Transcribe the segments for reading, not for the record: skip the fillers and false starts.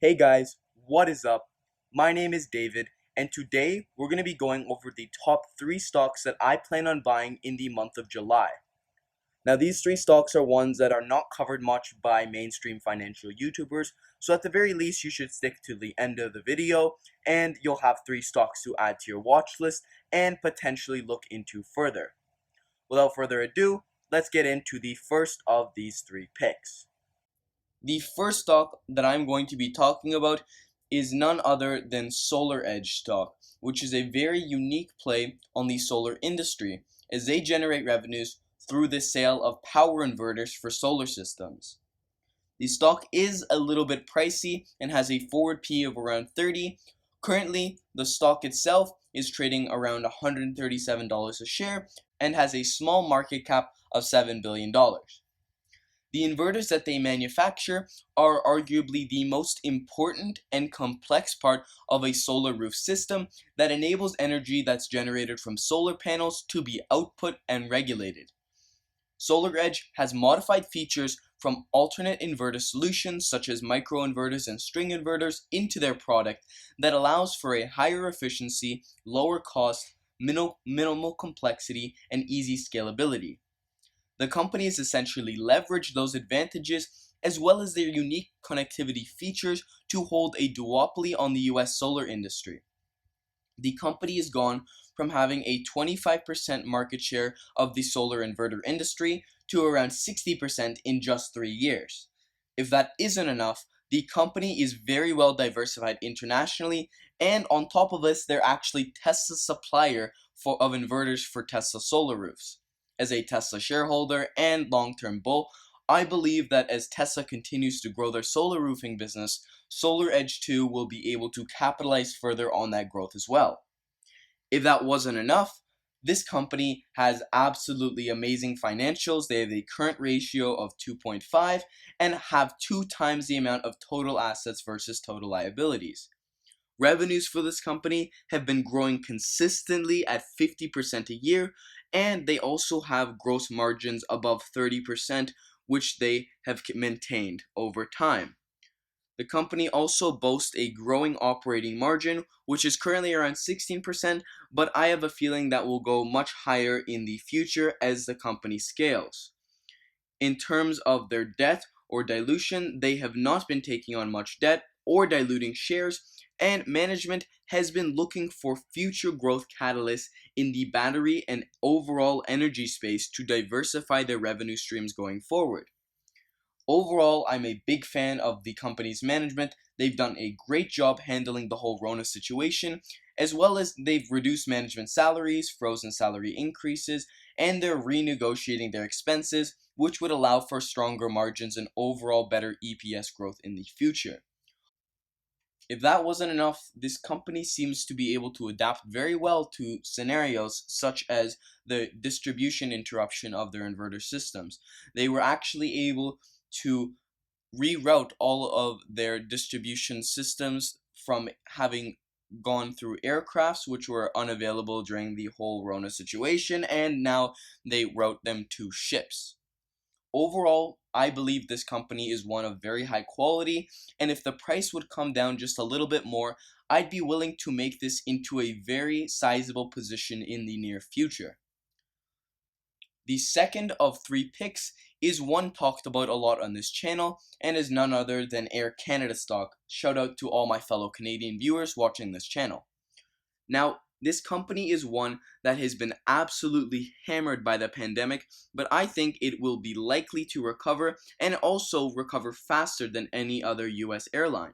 Hey guys, what is up? My name is David, and today we're going to be going over the top 3 stocks that I plan on buying in the month of July. Now, these 3 stocks are ones that are not covered much by mainstream financial YouTubers, so at the very least, you should stick to the end of the video, and you'll have 3 stocks to add to your watch list and potentially look into further. Without further ado, let's get into the first of these 3 picks. The first stock that I'm going to be talking about is none other than SolarEdge Stock, which is a very unique play on the solar industry as they generate revenues through the sale of power inverters for solar systems. The stock is a little bit pricey and has a forward P of around 30. Currently, the stock itself is trading around $137 a share and has a small market cap of $7 billion. The inverters that they manufacture are arguably the most important and complex part of a solar roof system that enables energy that's generated from solar panels to be output and regulated. SolarEdge has modified features from alternate inverter solutions such as microinverters and string inverters into their product that allows for a higher efficiency, lower cost, minimal complexity, and easy scalability. The companies essentially leverage those advantages as well as their unique connectivity features to hold a duopoly on the US solar industry. The company has gone from having a 25% market share of the solar inverter industry to around 60% in just 3 years. If that isn't enough, the company is very well diversified internationally, and on top of this, they're actually Tesla's supplier of inverters for Tesla solar roofs. As a Tesla shareholder and long-term bull, I believe that as Tesla continues to grow their solar roofing business, SolarEdge 2 will be able to capitalize further on that growth as well. If that wasn't enough, this company has absolutely amazing financials. They have a current ratio of 2.5 and have 2 times the amount of total assets versus total liabilities. Revenues for this company have been growing consistently at 50% a year, and they also have gross margins above 30%, which they have maintained over time. The company also boasts a growing operating margin, which is currently around 16%, but I have a feeling that will go much higher in the future as the company scales. In terms of their debt or dilution, they have not been taking on much debt or diluting shares, and management has been looking for future growth catalysts in the battery and overall energy space to diversify their revenue streams going forward. Overall, I'm a big fan of the company's management. They've done a great job handling the whole Rona situation, as well as they've reduced management salaries, frozen salary increases, and they're renegotiating their expenses, which would allow for stronger margins and overall better EPS growth in the future. If that wasn't enough, this company seems to be able to adapt very well to scenarios such as the distribution interruption of their inverter systems. They were actually able to reroute all of their distribution systems from having gone through aircrafts which were unavailable during the whole Rona situation, and now they route them to ships. Overall, I believe this company is one of very high quality, and if the price would come down just a little bit more, I'd be willing to make this into a very sizable position in the near future. The second of 3 picks is one talked about a lot on this channel and is none other than Air Canada stock. Shout out to all my fellow Canadian viewers watching this channel. Now, this company is one that has been absolutely hammered by the pandemic, but I think it will be likely to recover and also recover faster than any other US airline.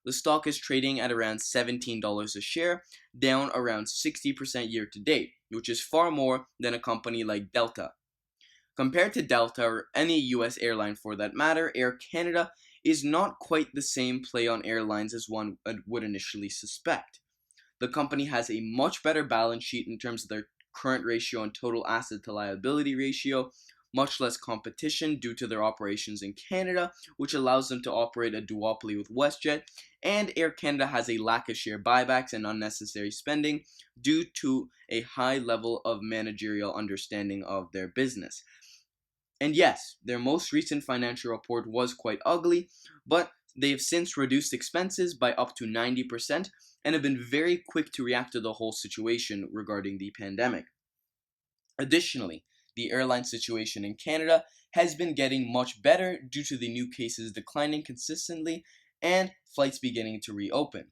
The stock is trading at around $17 a share, down around 60% year to date, which is far more than a company like Delta. Compared to Delta or any US airline for that matter, Air Canada is not quite the same play on airlines as one would initially suspect. The company has a much better balance sheet in terms of their current ratio and total asset to liability ratio, much less competition due to their operations in Canada, which allows them to operate a duopoly with WestJet, and Air Canada has a lack of share buybacks and unnecessary spending due to a high level of managerial understanding of their business. And yes, their most recent financial report was quite ugly, but They have since reduced expenses by up to 90% and have been very quick to react to the whole situation regarding the pandemic. Additionally, the airline situation in Canada has been getting much better due to the new cases declining consistently and flights beginning to reopen.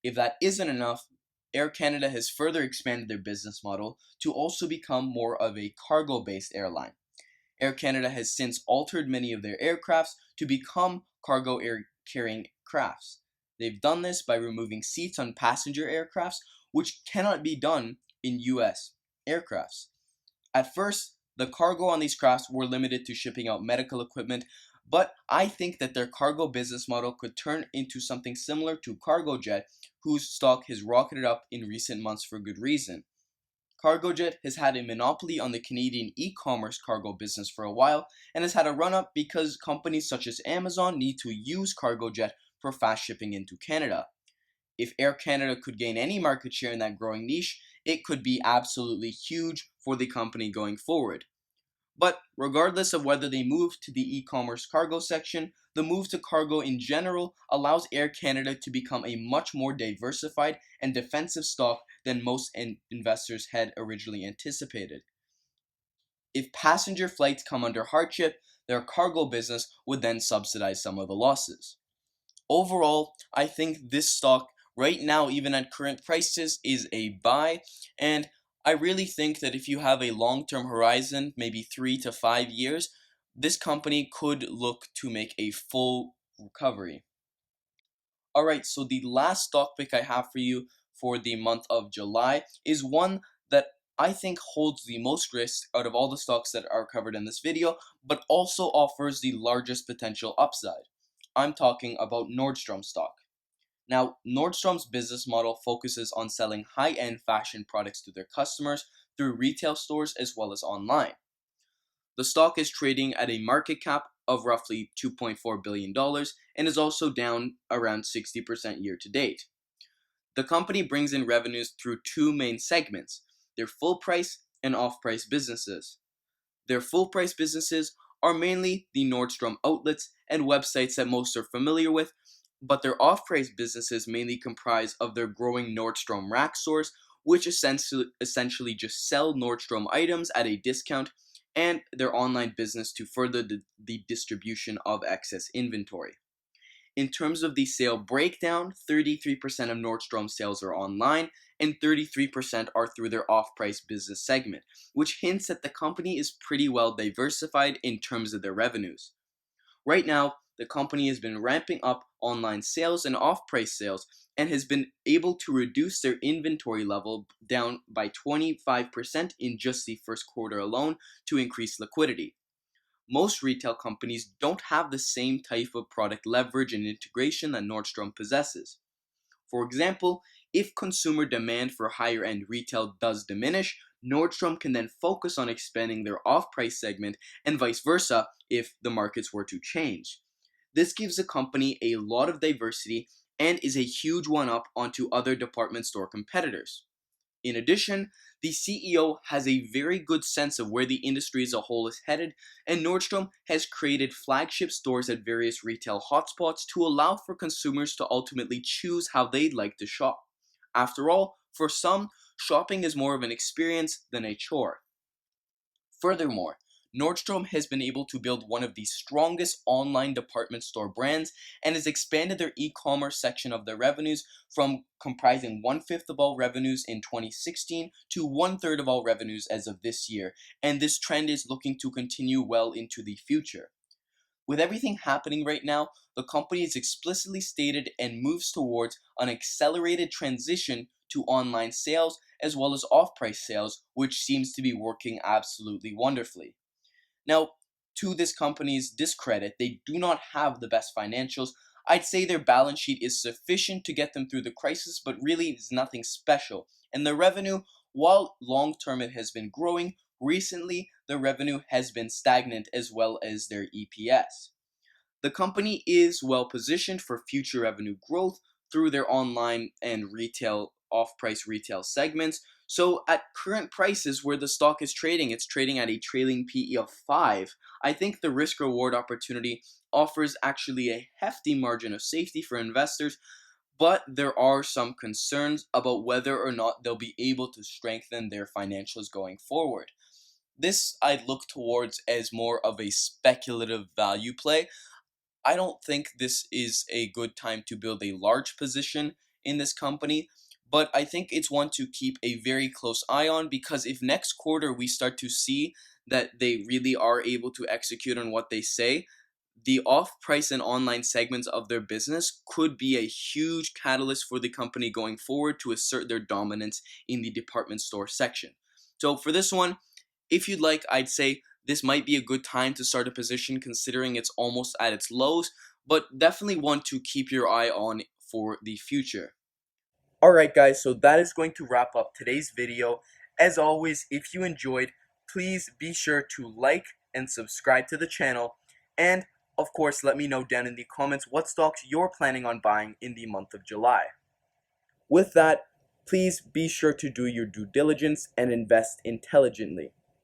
If that isn't enough, Air Canada has further expanded their business model to also become more of a cargo based airline. Air Canada has since altered many of their aircrafts to become cargo air carrying crafts. They've done this by removing seats on passenger aircrafts, which cannot be done in US aircrafts. At first, the cargo on these crafts were limited to shipping out medical equipment, but I think that their cargo business model could turn into something similar to Cargojet, whose stock has rocketed up in recent months for good reason. Cargojet has had a monopoly on the Canadian e-commerce cargo business for a while and has had a run-up because companies such as Amazon need to use Cargojet for fast shipping into Canada. If Air Canada could gain any market share in that growing niche, it could be absolutely huge for the company going forward. But regardless of whether they move to the e-commerce cargo section, the move to cargo in general allows Air Canada to become a much more diversified and defensive stock than most investors had originally anticipated. If passenger flights come under hardship, their cargo business would then subsidize some of the losses. Overall, I think this stock right now, even at current prices, is a buy. And I really think that if you have a long-term horizon, maybe 3 to 5 years, this company could look to make a full recovery. All right, so the last stock pick I have for you for the month of July is one that I think holds the most risk out of all the stocks that are covered in this video, but also offers the largest potential upside. I'm talking about Nordstrom Stock. Now, Nordstrom's business model focuses on selling high-end fashion products to their customers through retail stores as well as online. The stock is trading at a market cap of roughly $2.4 billion and is also down around 60% year to date. The company brings in revenues through two main segments, their full price and off price businesses. Their full price businesses are mainly the Nordstrom outlets and websites that most are familiar with, but their off price businesses mainly comprise of their growing Nordstrom rack stores, which essentially just sell Nordstrom items at a discount, and their online business to further the distribution of excess inventory. In terms of the sale breakdown, 33% of Nordstrom sales are online and 33% are through their off-price business segment, which hints that the company is pretty well diversified in terms of their revenues. Right now, the company has been ramping up online sales and off-price sales and has been able to reduce their inventory level down by 25% in just the first quarter alone to increase liquidity. Most retail companies don't have the same type of product leverage and integration that Nordstrom possesses. For example, if consumer demand for higher end retail does diminish, Nordstrom can then focus on expanding their off price segment and vice versa if the markets were to change. This gives the company a lot of diversity and is a huge one up onto other department store competitors. In addition, the CEO has a very good sense of where the industry as a whole is headed, and Nordstrom has created flagship stores at various retail hotspots to allow for consumers to ultimately choose how they'd like to shop. After all, for some, shopping is more of an experience than a chore. Furthermore, Nordstrom has been able to build one of the strongest online department store brands and has expanded their e-commerce section of their revenues from comprising one-fifth of all revenues in 2016 to one-third of all revenues as of this year, and this trend is looking to continue well into the future. With everything happening right now, the company is explicitly stated and moves towards an accelerated transition to online sales as well as off-price sales, which seems to be working absolutely wonderfully. Now, to this company's discredit, they do not have the best financials. I'd say their balance sheet is sufficient to get them through the crisis, but really is nothing special. And the revenue, while long term it has been growing, recently the revenue has been stagnant as well as their EPS. The company is well positioned for future revenue growth through their online and retail off-price retail segments. So at current prices where the stock is trading, it's trading at a trailing PE of 5. I think the risk reward opportunity offers actually a hefty margin of safety for investors, but there are some concerns about whether or not they'll be able to strengthen their financials going forward. This I look towards as more of a speculative value play. I don't think this is a good time to build a large position in this company, but I think it's one to keep a very close eye on, because if next quarter we start to see that they really are able to execute on what they say, the off-price and online segments of their business could be a huge catalyst for the company going forward to assert their dominance in the department store section. So for this one, if you'd like, I'd say this might be a good time to start a position considering it's almost at its lows, but definitely one to keep your eye on for the future. Alright guys, so that is going to wrap up today's video. As always, if you enjoyed, please be sure to like and subscribe to the channel, and of course let me know down in the comments what stocks you're planning on buying in the month of July. With that, please be sure to do your due diligence and invest intelligently.